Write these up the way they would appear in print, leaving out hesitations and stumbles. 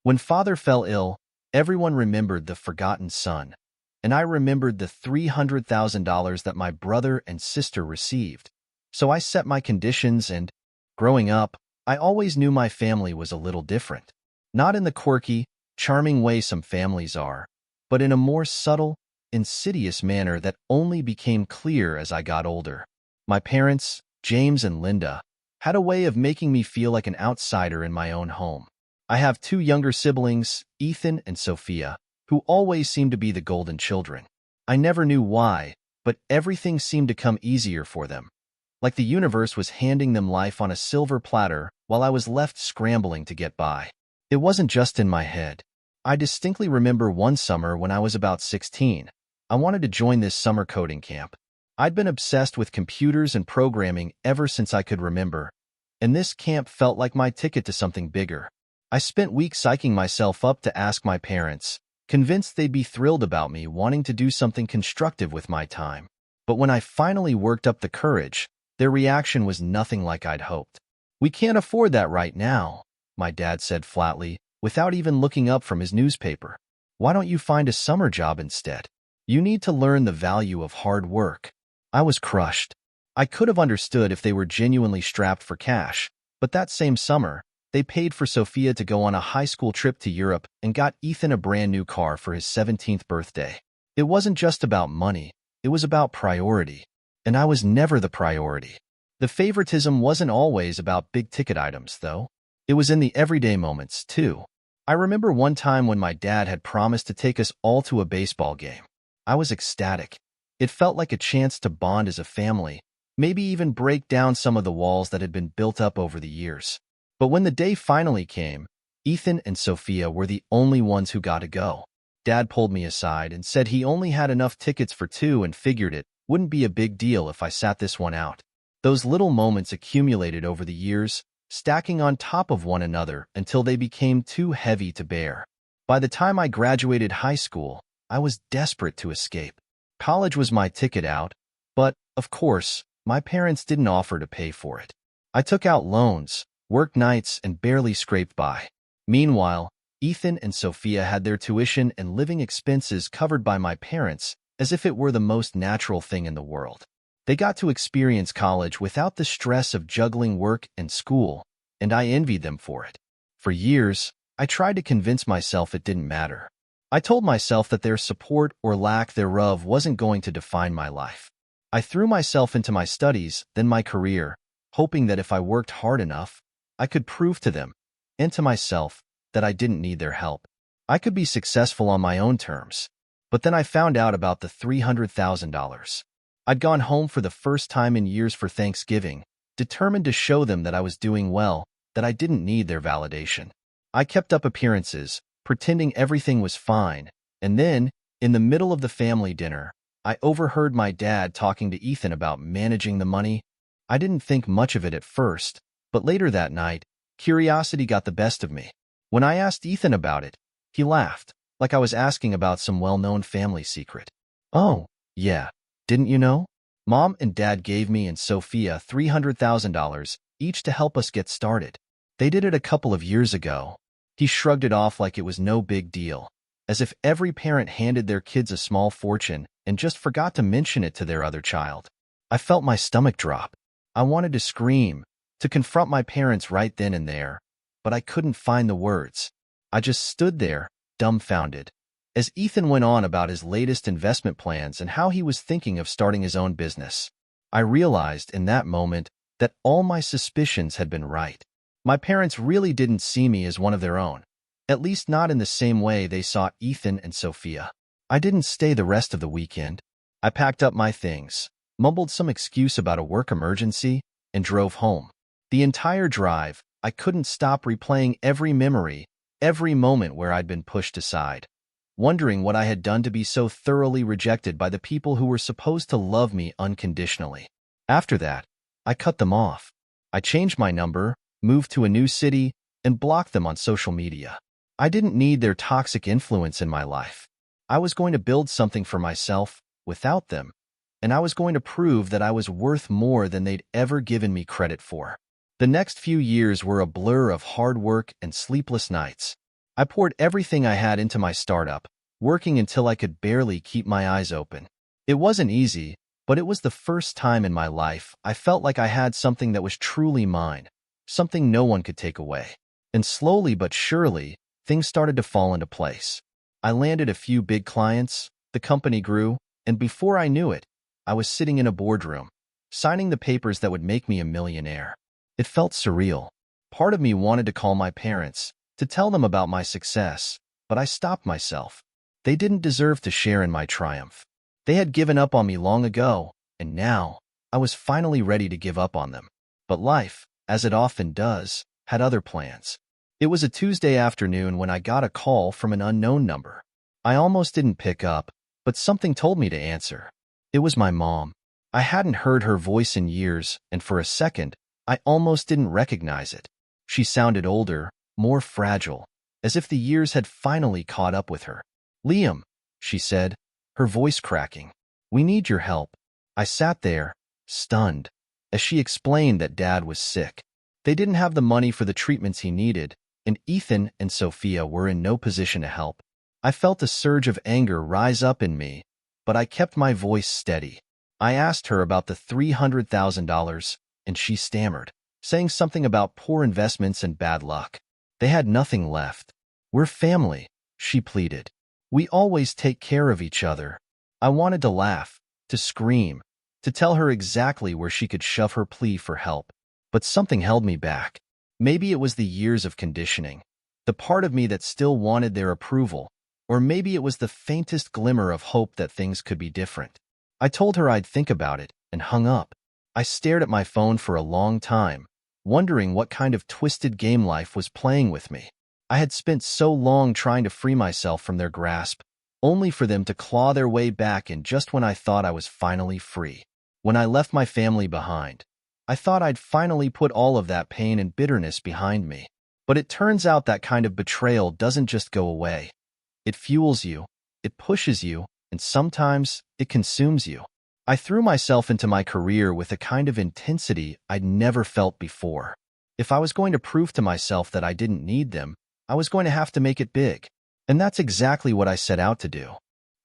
When father fell ill, everyone remembered the forgotten son, and I remembered the $300,000 that my brother and sister received. So I set my conditions and, growing up, I always knew my family was a little different. Not in the quirky, charming way some families are, but in a more subtle, insidious manner that only became clear as I got older. My parents, James and Linda, had a way of making me feel like an outsider in my own home. I have two younger siblings, Ethan and Sophia, who always seemed to be the golden children. I never knew why, but everything seemed to come easier for them, like the universe was handing them life on a silver platter while I was left scrambling to get by. It wasn't just in my head. I distinctly remember one summer when I was about 16. I wanted to join this summer coding camp. I'd been obsessed with computers and programming ever since I could remember, and this camp felt like my ticket to something bigger. I spent weeks psyching myself up to ask my parents, convinced they'd be thrilled about me wanting to do something constructive with my time. But when I finally worked up the courage, their reaction was nothing like I'd hoped. "We can't afford that right now," my dad said flatly, without even looking up from his newspaper. "Why don't you find a summer job instead? You need to learn the value of hard work." I was crushed. I could have understood if they were genuinely strapped for cash, but that same summer, they paid for Sophia to go on a high school trip to Europe and got Ethan a brand new car for his 17th birthday. It wasn't just about money, it was about priority. And I was never the priority. The favoritism wasn't always about big-ticket items, though. It was in the everyday moments, too. I remember one time when my dad had promised to take us all to a baseball game. I was ecstatic. It felt like a chance to bond as a family, maybe even break down some of the walls that had been built up over the years. But when the day finally came, Ethan and Sophia were the only ones who got to go. Dad pulled me aside and said he only had enough tickets for two and figured it wouldn't be a big deal if I sat this one out. Those little moments accumulated over the years, stacking on top of one another until they became too heavy to bear. By the time I graduated high school, I was desperate to escape. College was my ticket out, but, of course, my parents didn't offer to pay for it. I took out loans, worked nights, and barely scraped by. Meanwhile, Ethan and Sophia had their tuition and living expenses covered by my parents as if it were the most natural thing in the world. They got to experience college without the stress of juggling work and school, and I envied them for it. For years, I tried to convince myself it didn't matter. I told myself that their support or lack thereof wasn't going to define my life. I threw myself into my studies, then my career, hoping that if I worked hard enough, I could prove to them, and to myself, that I didn't need their help. I could be successful on my own terms. But then I found out about the $300,000. I'd gone home for the first time in years for Thanksgiving, determined to show them that I was doing well, that I didn't need their validation. I kept up appearances, pretending everything was fine, and then, in the middle of the family dinner, I overheard my dad talking to Ethan about managing the money. I didn't think much of it at first, but later that night, curiosity got the best of me. When I asked Ethan about it, he laughed, like I was asking about some well-known family secret. "Oh, yeah, didn't you know? Mom and Dad gave me and Sophia $300,000 each to help us get started. They did it a couple of years ago." He shrugged it off like it was no big deal, as if every parent handed their kids a small fortune and just forgot to mention it to their other child. I felt my stomach drop. I wanted to scream, to confront my parents right then and there, but I couldn't find the words. I just stood there, dumbfounded, as Ethan went on about his latest investment plans and how he was thinking of starting his own business. I realized in that moment that all my suspicions had been right. My parents really didn't see me as one of their own, at least not in the same way they saw Ethan and Sophia. I didn't stay the rest of the weekend. I packed up my things, mumbled some excuse about a work emergency, and drove home. The entire drive, I couldn't stop replaying every memory, every moment where I'd been pushed aside, wondering what I had done to be so thoroughly rejected by the people who were supposed to love me unconditionally. After that, I cut them off. I changed my number, moved to a new city, and blocked them on social media. I didn't need their toxic influence in my life. I was going to build something for myself without them, and I was going to prove that I was worth more than they'd ever given me credit for. The next few years were a blur of hard work and sleepless nights. I poured everything I had into my startup, working until I could barely keep my eyes open. It wasn't easy, but it was the first time in my life I felt like I had something that was truly mine, something no one could take away. And slowly but surely, things started to fall into place. I landed a few big clients, the company grew, and before I knew it, I was sitting in a boardroom, signing the papers that would make me a millionaire. It felt surreal. Part of me wanted to call my parents, to tell them about my success, but I stopped myself. They didn't deserve to share in my triumph. They had given up on me long ago, and now I was finally ready to give up on them. But life, as it often does, had other plans. It was a Tuesday afternoon when I got a call from an unknown number. I almost didn't pick up, but something told me to answer. It was my mom. I hadn't heard her voice in years, and for a second, I almost didn't recognize it. She sounded older, more fragile, as if the years had finally caught up with her. "Liam," she said, her voice cracking. "We need your help." I sat there, stunned, as she explained that Dad was sick. They didn't have the money for the treatments he needed, and Ethan and Sophia were in no position to help. I felt a surge of anger rise up in me, but I kept my voice steady. I asked her about the $300,000, and she stammered, saying something about poor investments and bad luck. They had nothing left. "We're family," she pleaded. "We always take care of each other." I wanted to laugh, to scream, to tell her exactly where she could shove her plea for help. But something held me back. Maybe it was the years of conditioning, the part of me that still wanted their approval, or maybe it was the faintest glimmer of hope that things could be different. I told her I'd think about it, and hung up. I stared at my phone for a long time, wondering what kind of twisted game life was playing with me. I had spent so long trying to free myself from their grasp, only for them to claw their way back in just when I thought I was finally free. When I left my family behind, I thought I'd finally put all of that pain and bitterness behind me. But it turns out that kind of betrayal doesn't just go away. It fuels you, it pushes you, and sometimes it consumes you. I threw myself into my career with a kind of intensity I'd never felt before. If I was going to prove to myself that I didn't need them, I was going to have to make it big. And that's exactly what I set out to do.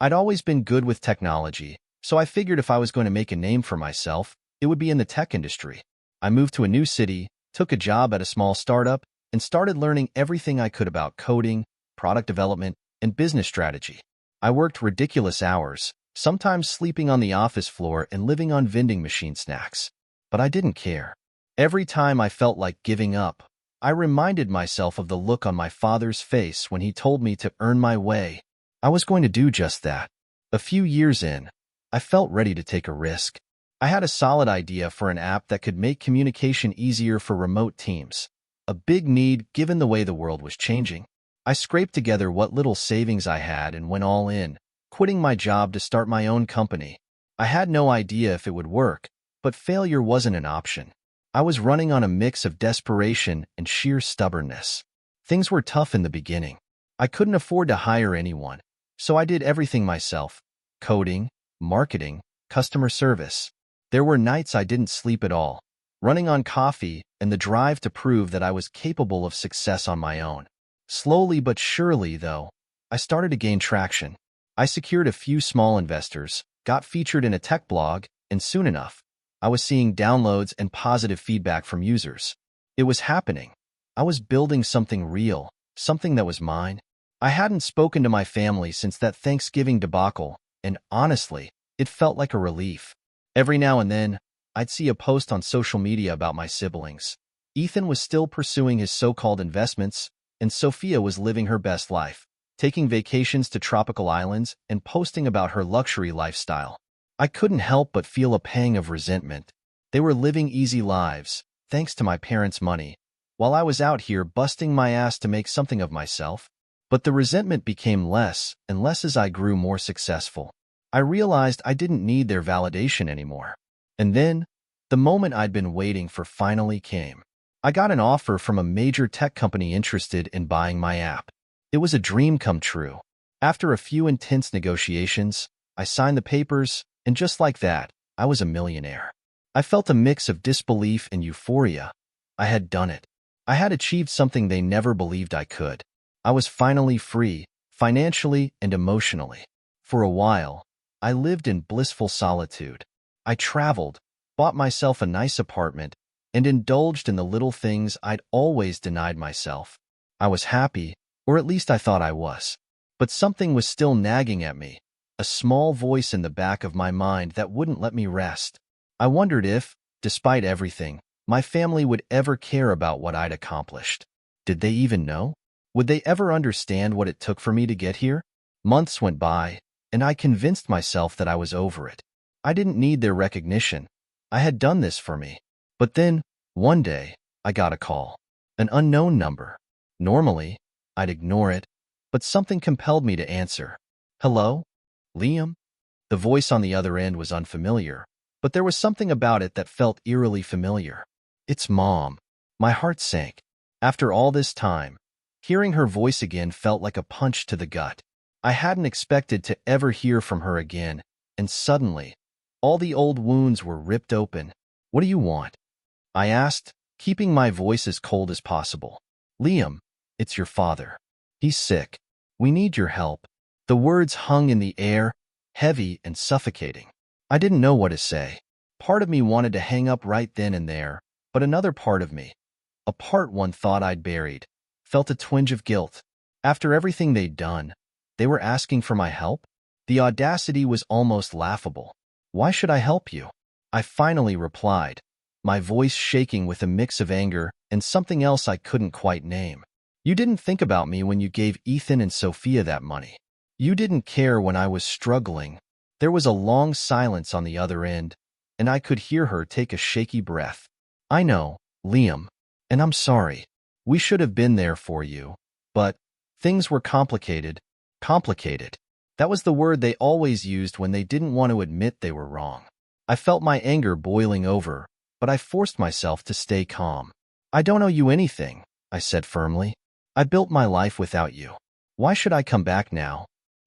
I'd always been good with technology, so I figured if I was going to make a name for myself, it would be in the tech industry. I moved to a new city, took a job at a small startup, and started learning everything I could about coding, product development, and business strategy. I worked ridiculous hours, sometimes sleeping on the office floor and living on vending machine snacks. But I didn't care. Every time I felt like giving up, I reminded myself of the look on my father's face when he told me to earn my way. I was going to do just that. A few years in, I felt ready to take a risk. I had a solid idea for an app that could make communication easier for remote teams, a big need given the way the world was changing. I scraped together what little savings I had and went all in, quitting my job to start my own company. I had no idea if it would work, but failure wasn't an option. I was running on a mix of desperation and sheer stubbornness. Things were tough in the beginning. I couldn't afford to hire anyone, so I did everything myself: coding, marketing, customer service. There were nights I didn't sleep at all, running on coffee and the drive to prove that I was capable of success on my own. Slowly but surely, though, I started to gain traction. I secured a few small investors, got featured in a tech blog, and soon enough, I was seeing downloads and positive feedback from users. It was happening. I was building something real, something that was mine. I hadn't spoken to my family since that Thanksgiving debacle, and honestly, it felt like a relief. Every now and then, I'd see a post on social media about my siblings. Ethan was still pursuing his so-called investments, and Sophia was living her best life, taking vacations to tropical islands and posting about her luxury lifestyle. I couldn't help but feel a pang of resentment. They were living easy lives, thanks to my parents' money, while I was out here busting my ass to make something of myself. But the resentment became less and less as I grew more successful. I realized I didn't need their validation anymore. And then, the moment I'd been waiting for finally came. I got an offer from a major tech company interested in buying my app. It was a dream come true. After a few intense negotiations, I signed the papers, and just like that, I was a millionaire. I felt a mix of disbelief and euphoria. I had done it. I had achieved something they never believed I could. I was finally free, financially and emotionally. For a while, I lived in blissful solitude. I traveled, bought myself a nice apartment, and indulged in the little things I'd always denied myself. I was happy, or at least I thought I was. But something was still nagging at me, a small voice in the back of my mind that wouldn't let me rest. I wondered if, despite everything, my family would ever care about what I'd accomplished. Did they even know? Would they ever understand what it took for me to get here? Months went by, and I convinced myself that I was over it. I didn't need their recognition. I had done this for me. But then, one day, I got a call. An unknown number. Normally, I'd ignore it, but something compelled me to answer. Hello? Liam? The voice on the other end was unfamiliar, but there was something about it that felt eerily familiar. It's Mom. My heart sank. After all this time, hearing her voice again felt like a punch to the gut. I hadn't expected to ever hear from her again, and suddenly, all the old wounds were ripped open. What do you want? I asked, keeping my voice as cold as possible. Liam, it's your father. He's sick. We need your help. The words hung in the air, heavy and suffocating. I didn't know what to say. Part of me wanted to hang up right then and there, but another part of me, a part one thought I'd buried, felt a twinge of guilt. After everything they'd done, they were asking for my help? The audacity was almost laughable. Why should I help you? I finally replied, my voice shaking with a mix of anger and something else I couldn't quite name. You didn't think about me when you gave Ethan and Sophia that money. You didn't care when I was struggling. There was a long silence on the other end, and I could hear her take a shaky breath. I know, Liam, and I'm sorry. We should have been there for you, but things were complicated. Complicated. That was the word they always used when they didn't want to admit they were wrong. I felt my anger boiling over, but I forced myself to stay calm. I don't owe you anything, I said firmly. I built my life without you. Why should I come back now?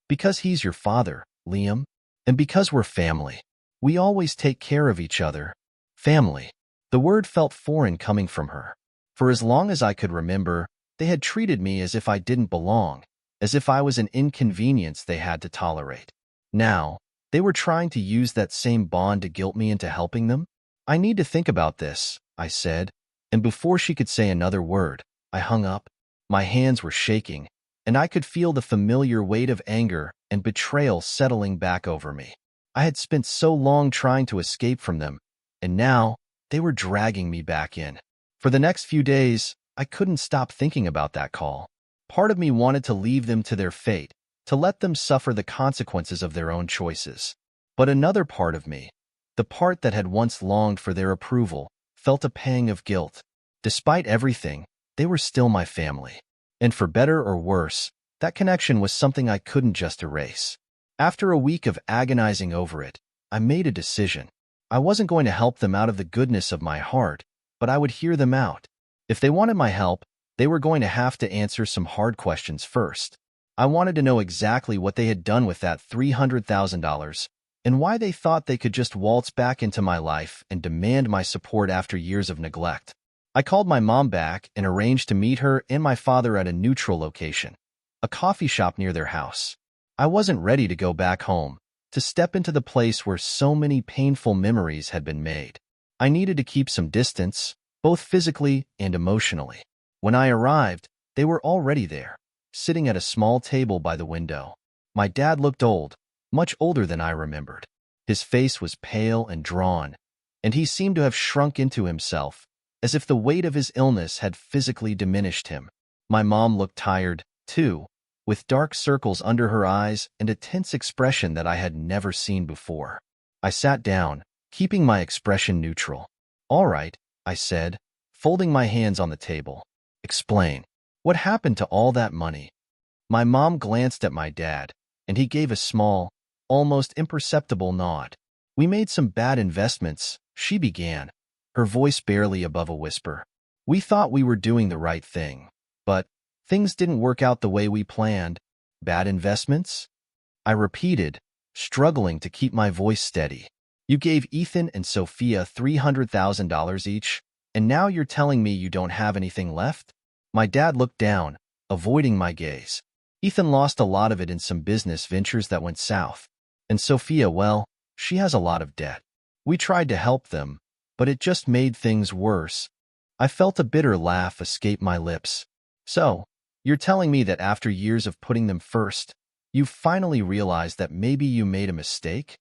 Because he's your father, Liam, and because we're family. We always take care of each other. Family. The word felt foreign coming from her. For as long as I could remember, they had treated me as if I didn't belong, as if I was an inconvenience they had to tolerate. Now, they were trying to use that same bond to guilt me into helping them? I need to think about this, I said, and before she could say another word, I hung up. My hands were shaking, and I could feel the familiar weight of anger and betrayal settling back over me. I had spent so long trying to escape from them, and now they were dragging me back in. For the next few days, I couldn't stop thinking about that call. Part of me wanted to leave them to their fate, to let them suffer the consequences of their own choices. But another part of me, the part that had once longed for their approval, felt a pang of guilt. Despite everything, they were still my family. And for better or worse, that connection was something I couldn't just erase. After a week of agonizing over it, I made a decision. I wasn't going to help them out of the goodness of my heart, but I would hear them out. If they wanted my help, they were going to have to answer some hard questions first. I wanted to know exactly what they had done with that $300,000 and why they thought they could just waltz back into my life and demand my support after years of neglect. I called my mom back and arranged to meet her and my father at a neutral location, a coffee shop near their house. I wasn't ready to go back home, to step into the place where so many painful memories had been made. I needed to keep some distance, both physically and emotionally. When I arrived, they were already there, sitting at a small table by the window. My dad looked old, much older than I remembered. His face was pale and drawn, and he seemed to have shrunk into himself, as if the weight of his illness had physically diminished him. My mom looked tired, too, with dark circles under her eyes and a tense expression that I had never seen before. I sat down, keeping my expression neutral. All right, I said, folding my hands on the table. Explain. What happened to all that money? My mom glanced at my dad, and he gave a small, almost imperceptible nod. We made some bad investments, she began, her voice barely above a whisper. We thought we were doing the right thing, but things didn't work out the way we planned. Bad investments? I repeated, struggling to keep my voice steady. You gave Ethan and Sophia $300,000 each, and now you're telling me you don't have anything left? My dad looked down, avoiding my gaze. Ethan lost a lot of it in some business ventures that went south. And Sophia, well, she has a lot of debt. We tried to help them, but it just made things worse. I felt a bitter laugh escape my lips. So, you're telling me that after years of putting them first, you finally realized that maybe you made a mistake?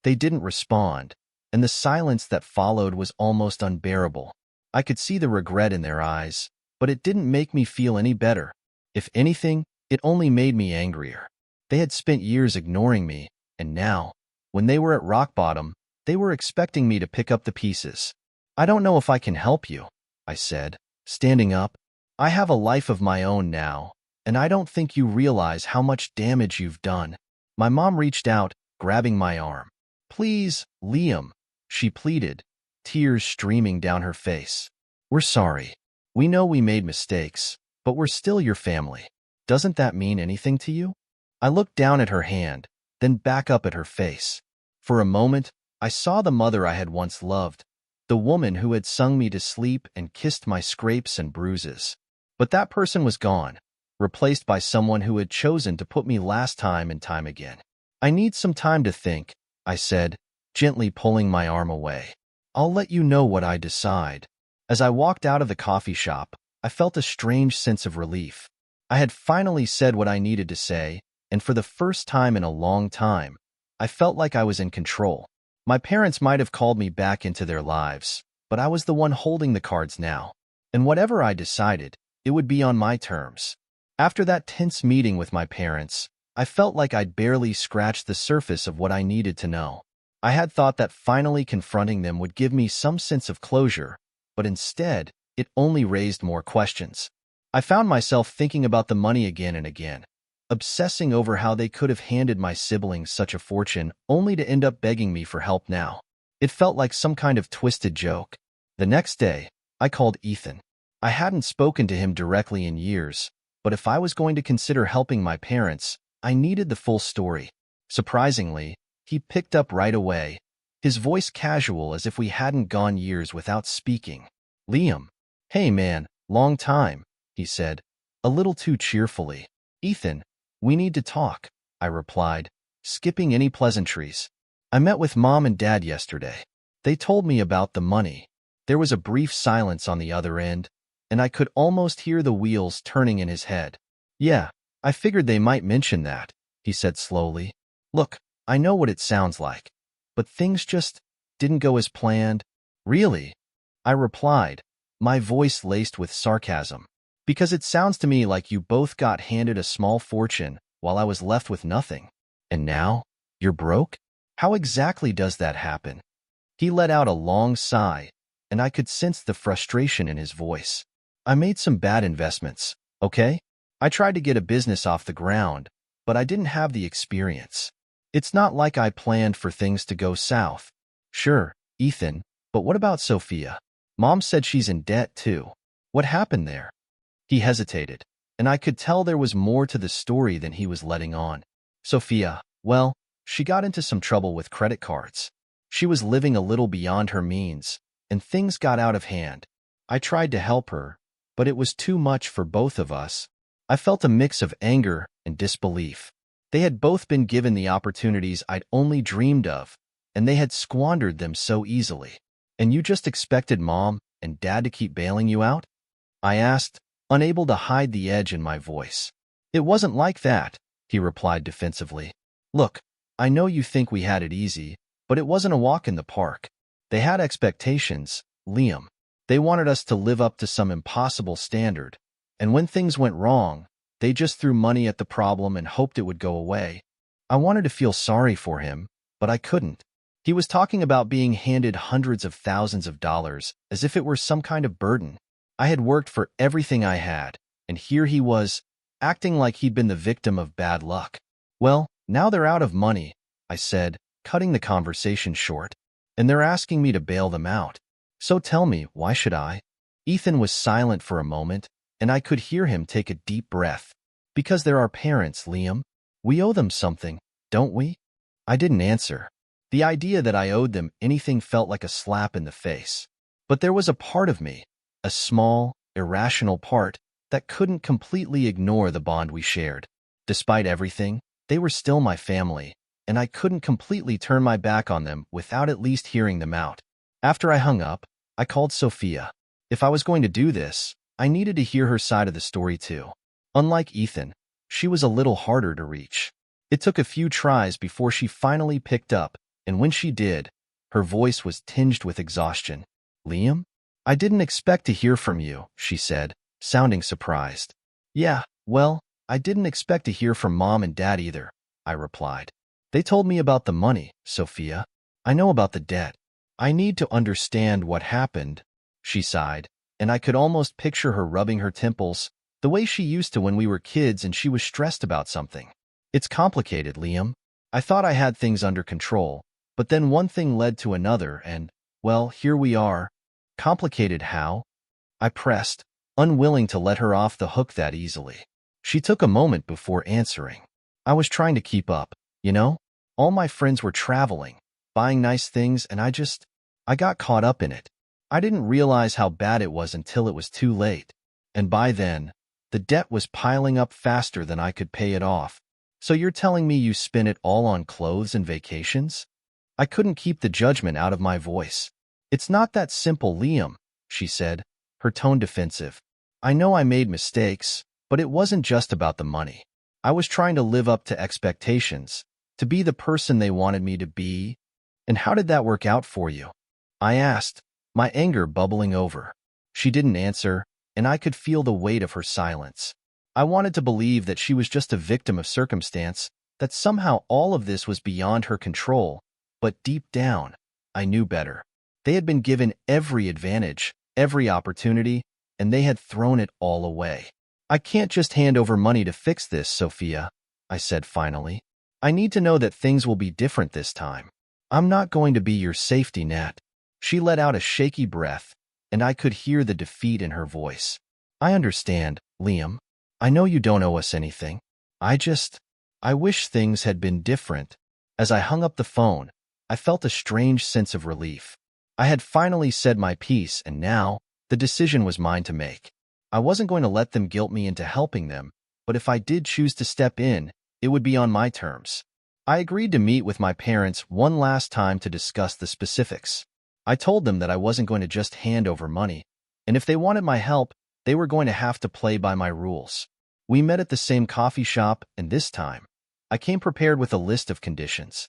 They didn't respond, and the silence that followed was almost unbearable. I could see the regret in their eyes, but it didn't make me feel any better. If anything, it only made me angrier. They had spent years ignoring me, and now, when they were at rock bottom, they were expecting me to pick up the pieces. I don't know if I can help you, I said, standing up. I have a life of my own now, and I don't think you realize how much damage you've done. My mom reached out, grabbing my arm. Please, Liam, she pleaded, tears streaming down her face. We're sorry. We know we made mistakes, but we're still your family. Doesn't that mean anything to you? I looked down at her hand, then back up at her face. For a moment, I saw the mother I had once loved, the woman who had sung me to sleep and kissed my scrapes and bruises. But that person was gone, replaced by someone who had chosen to put me last time and time again. I need some time to think, I said, gently pulling my arm away. I'll let you know what I decide. As I walked out of the coffee shop, I felt a strange sense of relief. I had finally said what I needed to say, and for the first time in a long time, I felt like I was in control. My parents might have called me back into their lives, but I was the one holding the cards now. And whatever I decided, it would be on my terms. After that tense meeting with my parents, I felt like I'd barely scratched the surface of what I needed to know. I had thought that finally confronting them would give me some sense of closure, but instead, it only raised more questions. I found myself thinking about the money again and again, obsessing over how they could have handed my siblings such a fortune only to end up begging me for help now. It felt like some kind of twisted joke. The next day, I called Ethan. I hadn't spoken to him directly in years, but if I was going to consider helping my parents, I needed the full story. Surprisingly, he picked up right away, his voice casual as if we hadn't gone years without speaking. Liam. Hey man, long time, he said, a little too cheerfully. Ethan, we need to talk, I replied, skipping any pleasantries. I met with Mom and Dad yesterday. They told me about the money. There was a brief silence on the other end, and I could almost hear the wheels turning in his head. Yeah, I figured they might mention that, he said slowly. Look, I know what it sounds like, but things just didn't go as planned. Really? I replied, my voice laced with sarcasm. Because it sounds to me like you both got handed a small fortune while I was left with nothing. And now, you're broke? How exactly does that happen? He let out a long sigh, and I could sense the frustration in his voice. I made some bad investments, okay? I tried to get a business off the ground, but I didn't have the experience. It's not like I planned for things to go south. Sure, Ethan, but what about Sophia? Mom said she's in debt too. What happened there? He hesitated, and I could tell there was more to the story than he was letting on. Sophia, well, she got into some trouble with credit cards. She was living a little beyond her means, and things got out of hand. I tried to help her, but it was too much for both of us. I felt a mix of anger and disbelief. They had both been given the opportunities I'd only dreamed of, and they had squandered them so easily. And you just expected Mom and Dad to keep bailing you out? I asked, unable to hide the edge in my voice. It wasn't like that, he replied defensively. Look, I know you think we had it easy, but it wasn't a walk in the park. They had expectations, Liam. They wanted us to live up to some impossible standard, and when things went wrong, they just threw money at the problem and hoped it would go away. I wanted to feel sorry for him, but I couldn't. He was talking about being handed hundreds of thousands of dollars as if it were some kind of burden. I had worked for everything I had, and here he was, acting like he'd been the victim of bad luck. Well, now they're out of money, I said, cutting the conversation short, and they're asking me to bail them out. So tell me, why should I? Ethan was silent for a moment, and I could hear him take a deep breath. Because they're our parents, Liam. We owe them something, don't we? I didn't answer. The idea that I owed them anything felt like a slap in the face. But there was a part of me, a small, irrational part, that couldn't completely ignore the bond we shared. Despite everything, they were still my family, and I couldn't completely turn my back on them without at least hearing them out. After I hung up, I called Sophia. If I was going to do this, I needed to hear her side of the story too. Unlike Ethan, she was a little harder to reach. It took a few tries before she finally picked up, and when she did, her voice was tinged with exhaustion. "Liam? I didn't expect to hear from you," she said, sounding surprised. "Yeah, well, I didn't expect to hear from Mom and Dad either," I replied. "They told me about the money, Sophia. I know about the debt. I need to understand what happened," she sighed, and I could almost picture her rubbing her temples, the way she used to when we were kids and she was stressed about something. "It's complicated, Liam. I thought I had things under control, but then one thing led to another and, well, here we are." "Complicated how?" I pressed, unwilling to let her off the hook that easily. She took a moment before answering. "I was trying to keep up, you know? All my friends were traveling, buying nice things, and I got caught up in it. I didn't realize how bad it was until it was too late. And by then, the debt was piling up faster than I could pay it off. So you're telling me you spent it all on clothes and vacations?" I couldn't keep the judgment out of my voice. "It's not that simple, Liam," she said, her tone defensive. "I know I made mistakes, but it wasn't just about the money. I was trying to live up to expectations, to be the person they wanted me to be." "And how did that work out for you?" I asked, my anger bubbling over. She didn't answer, and I could feel the weight of her silence. I wanted to believe that she was just a victim of circumstance, that somehow all of this was beyond her control, but deep down, I knew better. They had been given every advantage, every opportunity, and they had thrown it all away. "I can't just hand over money to fix this, Sophia," I said finally. "I need to know that things will be different this time. I'm not going to be your safety net." She let out a shaky breath, and I could hear the defeat in her voice. "I understand, Liam. I know you don't owe us anything. I wish things had been different." As I hung up the phone, I felt a strange sense of relief. I had finally said my piece, and now, the decision was mine to make. I wasn't going to let them guilt me into helping them, but if I did choose to step in, it would be on my terms. I agreed to meet with my parents one last time to discuss the specifics. I told them that I wasn't going to just hand over money, and if they wanted my help, they were going to have to play by my rules. We met at the same coffee shop, and this time, I came prepared with a list of conditions.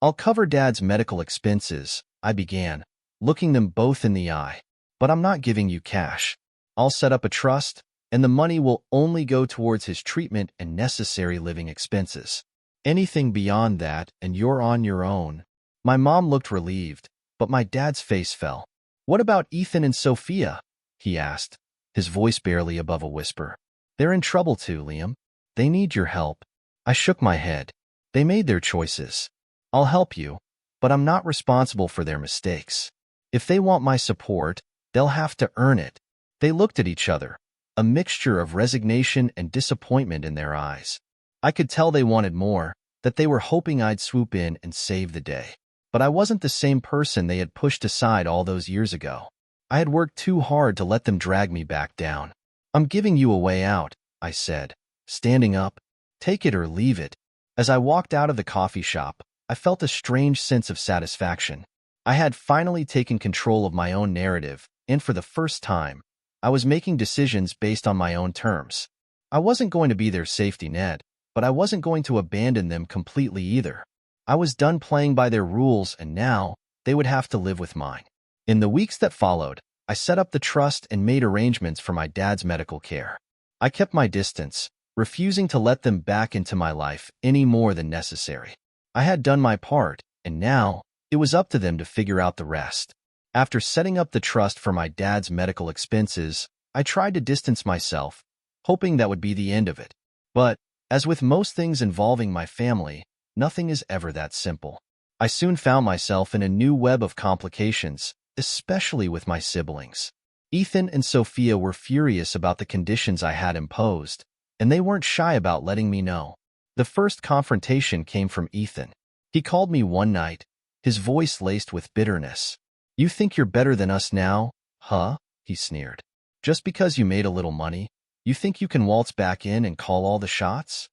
"I'll cover Dad's medical expenses," I began, looking them both in the eye. "But I'm not giving you cash. I'll set up a trust, and the money will only go towards his treatment and necessary living expenses. Anything beyond that, and you're on your own." My mom looked relieved, but my dad's face fell. "What about Ethan and Sophia?" he asked, his voice barely above a whisper. "They're in trouble too, Liam. They need your help." I shook my head. "They made their choices. I'll help you, but I'm not responsible for their mistakes. If they want my support, they'll have to earn it." They looked at each other, a mixture of resignation and disappointment in their eyes. I could tell they wanted more, that they were hoping I'd swoop in and save the day. But I wasn't the same person they had pushed aside all those years ago. I had worked too hard to let them drag me back down. "I'm giving you a way out," I said, standing up. "Take it or leave it." As I walked out of the coffee shop, I felt a strange sense of satisfaction. I had finally taken control of my own narrative, and for the first time, I was making decisions based on my own terms. I wasn't going to be their safety net, but I wasn't going to abandon them completely either. I was done playing by their rules, and now they would have to live with mine. In the weeks that followed, I set up the trust and made arrangements for my dad's medical care. I kept my distance, refusing to let them back into my life any more than necessary. I had done my part, and now it was up to them to figure out the rest. After setting up the trust for my dad's medical expenses, I tried to distance myself, hoping that would be the end of it. But, as with most things involving my family, nothing is ever that simple. I soon found myself in a new web of complications, especially with my siblings. Ethan and Sophia were furious about the conditions I had imposed, and they weren't shy about letting me know. The first confrontation came from Ethan. He called me one night, his voice laced with bitterness. "You think you're better than us now, huh?" he sneered. "Just because you made a little money? You think you can waltz back in and call all the shots?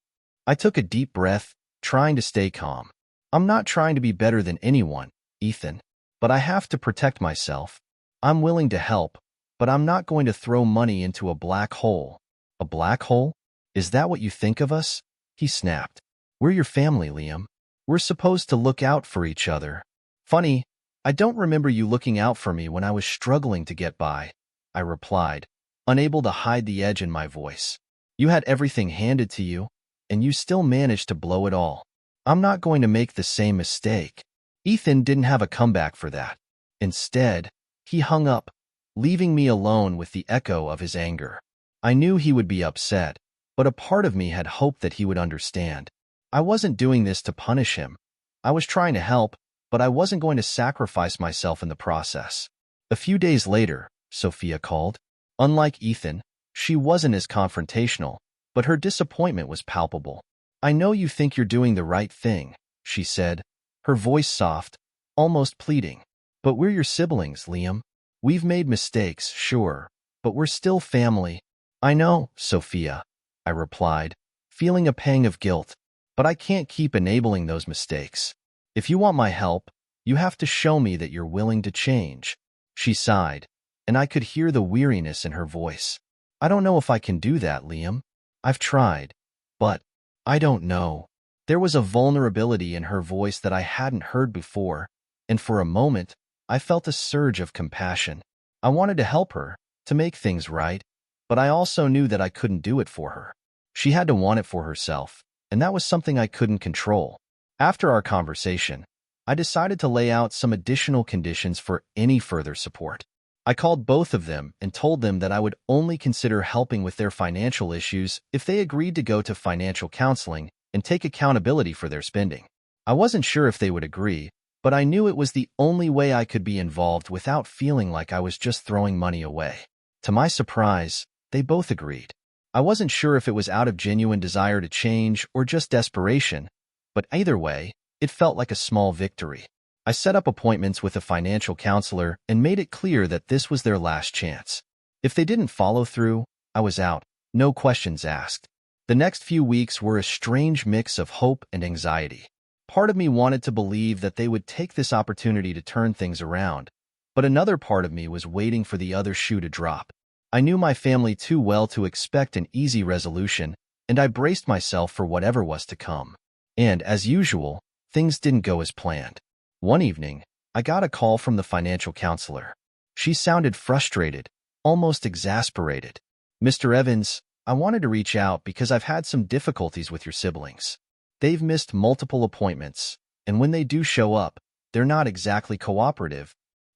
I took a deep breath, trying to stay calm. I'm not trying to be better than anyone, Ethan, but I have to protect myself. I'm willing to help, but I'm not going to throw money into a black hole. A black hole? Is that what you think of us? He snapped. We're your family, Liam. We're supposed to look out for each other. Funny, I don't remember you looking out for me when I was struggling to get by, I replied, unable to hide the edge in my voice. You had everything handed to you, and you still managed to blow it all. I'm not going to make the same mistake. Ethan didn't have a comeback for that. Instead, he hung up, leaving me alone with the echo of his anger. I knew he would be upset, but a part of me had hoped that he would understand. I wasn't doing this to punish him. I was trying to help, but I wasn't going to sacrifice myself in the process. A few days later, Sophia called. Unlike Ethan, she wasn't as confrontational, but her disappointment was palpable. I know you think you're doing the right thing, she said, her voice soft, almost pleading. But we're your siblings, Liam. We've made mistakes, sure, but we're still family. I know, Sophia, I replied, feeling a pang of guilt, but I can't keep enabling those mistakes. If you want my help, you have to show me that you're willing to change. She sighed, and I could hear the weariness in her voice. I don't know if I can do that, Liam. I've tried, but I don't know. There was a vulnerability in her voice that I hadn't heard before, and for a moment, I felt a surge of compassion. I wanted to help her, to make things right, but I also knew that I couldn't do it for her. She had to want it for herself, and that was something I couldn't control. After our conversation, I decided to lay out some additional conditions for any further support. I called both of them and told them that I would only consider helping with their financial issues if they agreed to go to financial counseling and take accountability for their spending. I wasn't sure if they would agree, but I knew it was the only way I could be involved without feeling like I was just throwing money away. To my surprise, they both agreed. I wasn't sure if it was out of genuine desire to change or just desperation, but either way, it felt like a small victory. I set up appointments with a financial counselor and made it clear that this was their last chance. If they didn't follow through, I was out, no questions asked. The next few weeks were a strange mix of hope and anxiety. Part of me wanted to believe that they would take this opportunity to turn things around, but another part of me was waiting for the other shoe to drop. I knew my family too well to expect an easy resolution, and I braced myself for whatever was to come. And, as usual, things didn't go as planned. One evening, I got a call from the financial counselor. She sounded frustrated, almost exasperated. Mr. Evans, I wanted to reach out because I've had some difficulties with your siblings. They've missed multiple appointments, and when they do show up, they're not exactly cooperative.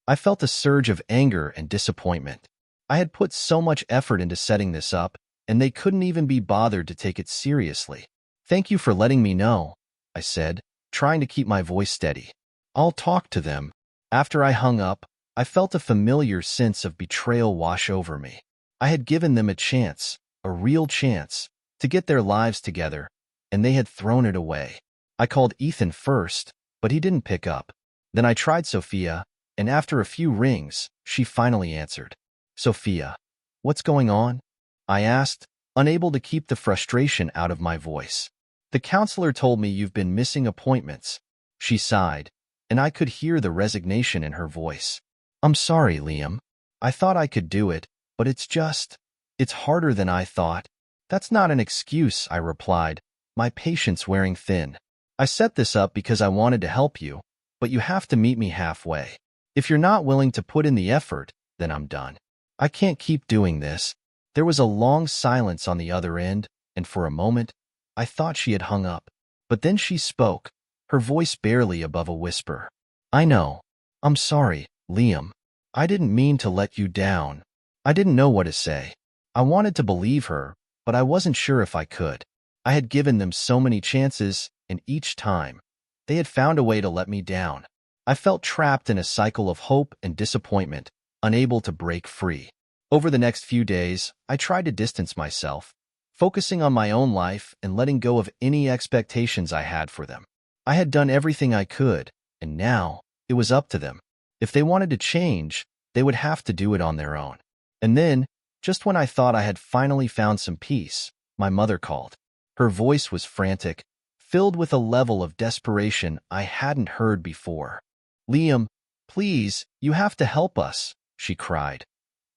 I felt a surge of anger and disappointment. I had put so much effort into setting this up, and they couldn't even be bothered to take it seriously. Thank you for letting me know, I said, trying to keep my voice steady. I'll talk to them. After I hung up, I felt a familiar sense of betrayal wash over me. I had given them a chance, a real chance, to get their lives together, and they had thrown it away. I called Ethan first, but he didn't pick up. Then I tried Sophia, and after a few rings, she finally answered. Sophia, what's going on? I asked, unable to keep the frustration out of my voice. The counselor told me you've been missing appointments. She sighed, and I could hear the resignation in her voice. I'm sorry, Liam. I thought I could do it, but it's harder than I thought. That's not an excuse, I replied, my patience wearing thin. I set this up because I wanted to help you, but you have to meet me halfway. If you're not willing to put in the effort, then I'm done. I can't keep doing this. There was a long silence on the other end, and for a moment, I thought she had hung up. But then she spoke, her voice barely above a whisper. I know. I'm sorry, Liam. I didn't mean to let you down. I didn't know what to say. I wanted to believe her, but I wasn't sure if I could. I had given them so many chances, and each time, they had found a way to let me down. I felt trapped in a cycle of hope and disappointment, unable to break free. Over the next few days, I tried to distance myself, focusing on my own life and letting go of any expectations I had for them. I had done everything I could, and now it was up to them. If they wanted to change, they would have to do it on their own. And then, Just when I thought I had finally found some peace, my mother called. Her voice was frantic, filled with a level of desperation I hadn't heard before. "Liam, please, you have to help us," she cried,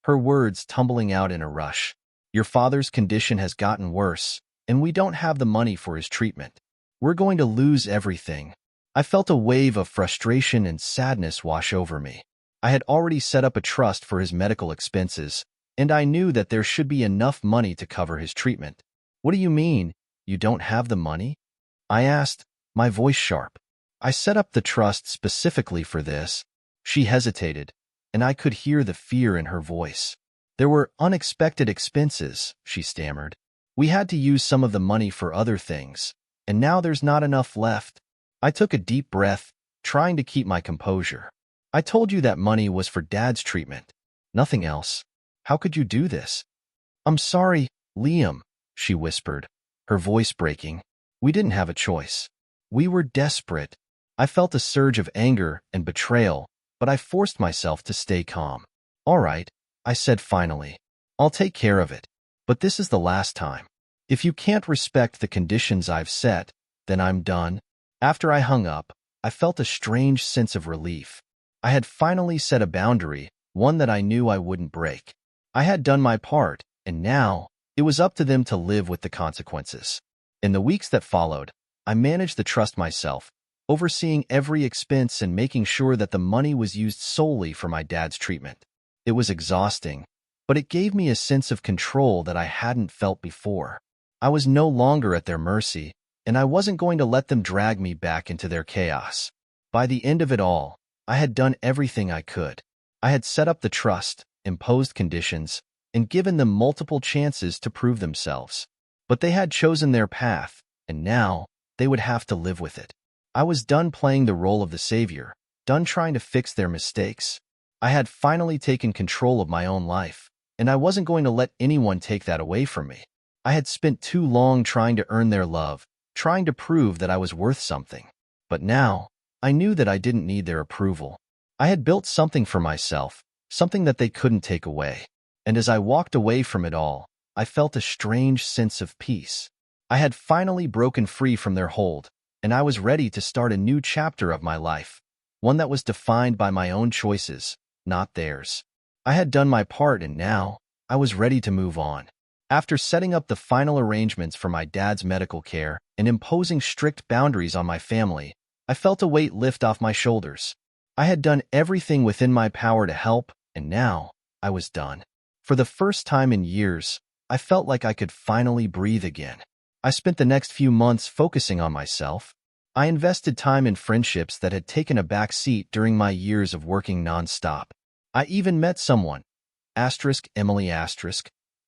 her words tumbling out in a rush. "Your father's condition has gotten worse, and we don't have the money for his treatment. We're going to lose everything." I felt a wave of frustration and sadness wash over me. I had already set up a trust for his medical expenses, and I knew that there should be enough money to cover his treatment. "What do you mean, you don't have the money?" I asked, my voice sharp. "I set up the trust specifically for this." She hesitated, and I could hear the fear in her voice. "There were unexpected expenses," she stammered. "We had to use some of the money for other things, and now there's not enough left." I took a deep breath, trying to keep my composure. "I told you that money was for Dad's treatment. Nothing else. How could you do this?" "I'm sorry, Liam," she whispered, her voice breaking. "We didn't have a choice. We were desperate." I felt a surge of anger and betrayal, but I forced myself to stay calm. "All right," I said finally. "I'll take care of it. But this is the last time. If you can't respect the conditions I've set, then I'm done." After I hung up, I felt a strange sense of relief. I had finally set a boundary, one that I knew I wouldn't break. I had done my part, and now it was up to them to live with the consequences. In the weeks that followed, I managed the trust myself, overseeing every expense and making sure that the money was used solely for my dad's treatment. It was exhausting, but it gave me a sense of control that I hadn't felt before. I was no longer at their mercy, and I wasn't going to let them drag me back into their chaos. By the end of it all, I had done everything I could. I had set up the trust, imposed conditions, and given them multiple chances to prove themselves. But they had chosen their path, and now they would have to live with it. I was done playing the role of the savior, done trying to fix their mistakes. I had finally taken control of my own life, and I wasn't going to let anyone take that away from me. I had spent too long trying to earn their love, trying to prove that I was worth something. But now, I knew that I didn't need their approval. I had built something for myself, something that they couldn't take away. And as I walked away from it all, I felt a strange sense of peace. I had finally broken free from their hold, and I was ready to start a new chapter of my life, one that was defined by my own choices, not theirs. I had done my part, and now I was ready to move on. After setting up the final arrangements for my dad's medical care and imposing strict boundaries on my family, I felt a weight lift off my shoulders. I had done everything within my power to help, and now I was done. For the first time in years, I felt like I could finally breathe again. I spent the next few months focusing on myself. I invested time in friendships that had taken a back seat during my years of working nonstop. I even met someone, Emily, a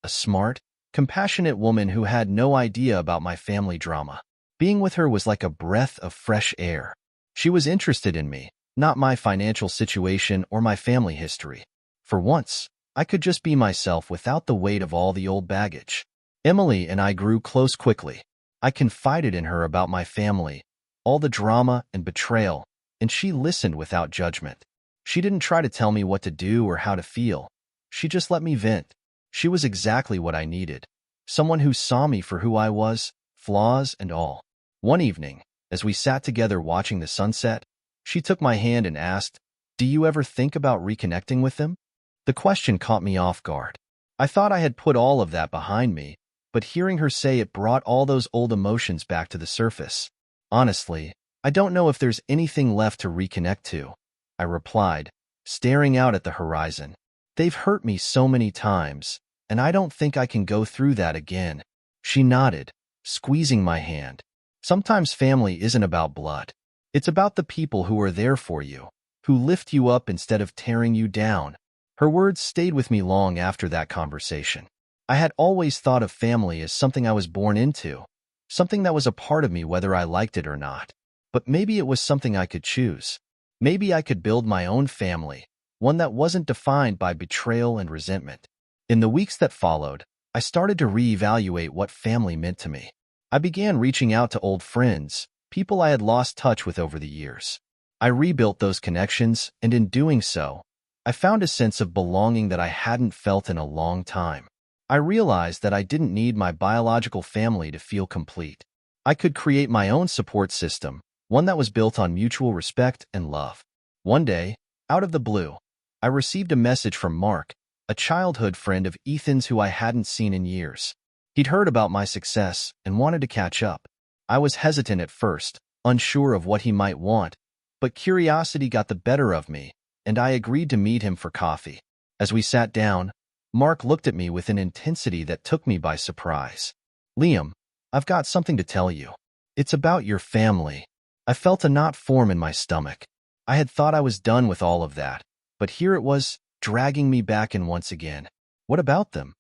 smart, compassionate woman who had no idea about my family drama. Being with her was like a breath of fresh air. She was interested in me, not my financial situation or my family history. For once, I could just be myself without the weight of all the old baggage. Emily and I grew close quickly. I confided in her about my family, all the drama and betrayal, and she listened without judgment. She didn't try to tell me what to do or how to feel. She just let me vent. She was exactly what I needed. Someone who saw me for who I was, flaws and all. One evening, as we sat together watching the sunset, she took my hand and asked, "Do you ever think about reconnecting with them?" The question caught me off guard. I thought I had put all of that behind me, but hearing her say it brought all those old emotions back to the surface. "Honestly, I don't know if there's anything left to reconnect to," I replied, staring out at the horizon. "They've hurt me so many times, and I don't think I can go through that again." She nodded, squeezing my hand. "Sometimes family isn't about blood. It's about the people who are there for you, who lift you up instead of tearing you down." Her words stayed with me long after that conversation. I had always thought of family as something I was born into, something that was a part of me whether I liked it or not. But maybe it was something I could choose. Maybe I could build my own family, one that wasn't defined by betrayal and resentment. In the weeks that followed, I started to reevaluate what family meant to me. I began reaching out to old friends, people I had lost touch with over the years. I rebuilt those connections, and in doing so, I found a sense of belonging that I hadn't felt in a long time. I realized that I didn't need my biological family to feel complete. I could create my own support system, one that was built on mutual respect and love. One day, out of the blue, I received a message from Mark, a childhood friend of Ethan's who I hadn't seen in years. He'd heard about my success and wanted to catch up. I was hesitant at first, unsure of what he might want, but curiosity got the better of me, and I agreed to meet him for coffee. As we sat down, Mark looked at me with an intensity that took me by surprise. "Liam, I've got something to tell you. It's about your family." I felt a knot form in my stomach. I had thought I was done with all of that, but here it was, dragging me back in once again. "What about them?"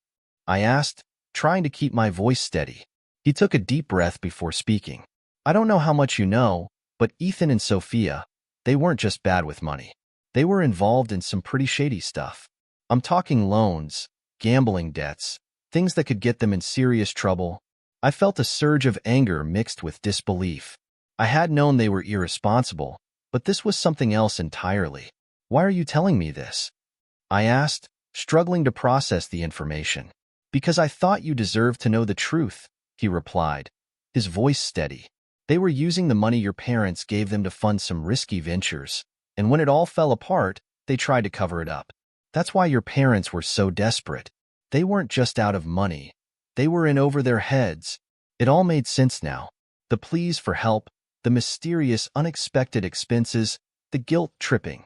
I asked, trying to keep my voice steady. He took a deep breath before speaking. "I don't know how much you know, but Ethan and Sophia, they weren't just bad with money. They were involved in some pretty shady stuff. I'm talking loans, gambling debts, things that could get them in serious trouble." I felt a surge of anger mixed with disbelief. I had known they were irresponsible, but this was something else entirely. "Why are you telling me this?" I asked, struggling to process the information. "Because I thought you deserved to know the truth," he replied, his voice steady. "They were using the money your parents gave them to fund some risky ventures, and when it all fell apart, they tried to cover it up. That's why your parents were so desperate. They weren't just out of money. They were in over their heads." It all made sense now. The pleas for help, the mysterious, unexpected expenses, the guilt-tripping.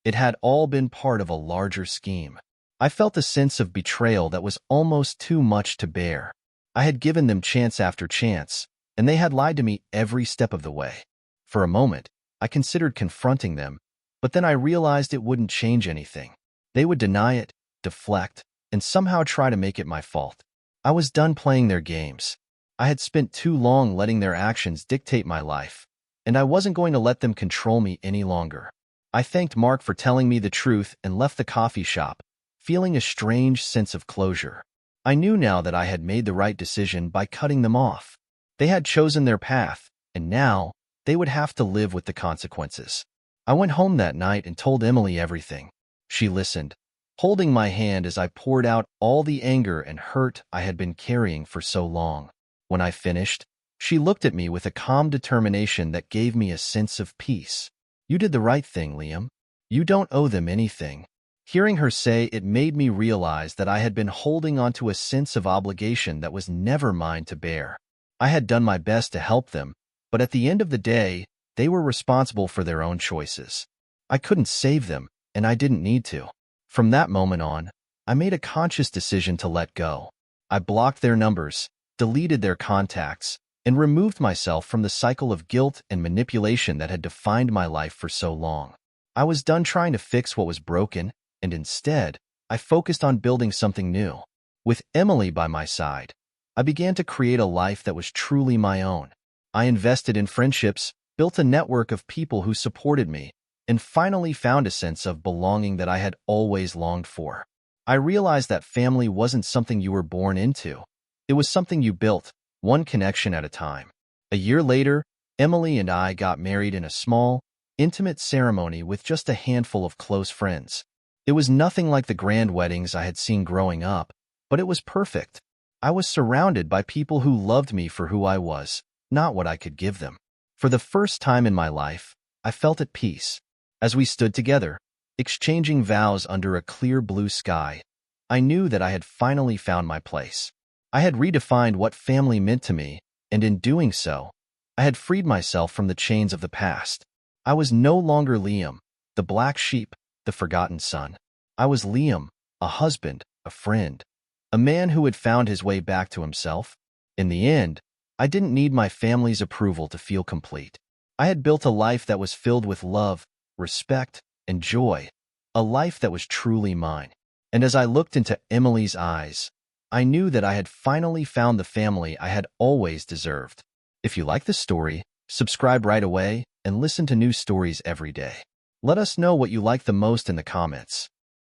It had all been part of a larger scheme. I felt a sense of betrayal that was almost too much to bear. I had given them chance after chance, and they had lied to me every step of the way. For a moment, I considered confronting them, but then I realized it wouldn't change anything. They would deny it, deflect, and somehow try to make it my fault. I was done playing their games. I had spent too long letting their actions dictate my life, and I wasn't going to let them control me any longer. I thanked Mark for telling me the truth and left the coffee shop, feeling a strange sense of closure. I knew now that I had made the right decision by cutting them off. They had chosen their path, and now they would have to live with the consequences. I went home that night and told Emily everything. She listened, holding my hand as I poured out all the anger and hurt I had been carrying for so long. When I finished, she looked at me with a calm determination that gave me a sense of peace. "You did the right thing, Liam. You don't owe them anything." Hearing her say it made me realize that I had been holding onto a sense of obligation that was never mine to bear. I had done my best to help them, but at the end of the day, they were responsible for their own choices. I couldn't save them, and I didn't need to. From that moment on, I made a conscious decision to let go. I blocked their numbers, deleted their contacts, and removed myself from the cycle of guilt and manipulation that had defined my life for so long. I was done trying to fix what was broken, and instead, I focused on building something new. With Emily by my side, I began to create a life that was truly my own. I invested in friendships, built a network of people who supported me, and finally found a sense of belonging that I had always longed for. I realized that family wasn't something you were born into. It was something you built, one connection at a time. A year later, Emily and I got married in a small, intimate ceremony with just a handful of close friends. It was nothing like the grand weddings I had seen growing up, but it was perfect. I was surrounded by people who loved me for who I was, not what I could give them. For the first time in my life, I felt at peace. As we stood together, exchanging vows under a clear blue sky, I knew that I had finally found my place. I had redefined what family meant to me, and in doing so, I had freed myself from the chains of the past. I was no longer Liam, the black sheep, the forgotten son. I was Liam, a husband, a friend, a man who had found his way back to himself. In the end, I didn't need my family's approval to feel complete. I had built a life that was filled with love, respect, and joy, a life that was truly mine. And as I looked into Emily's eyes, I knew that I had finally found the family I had always deserved. If you like this story, subscribe right away and listen to new stories every day. Let us know what you like the most in the comments.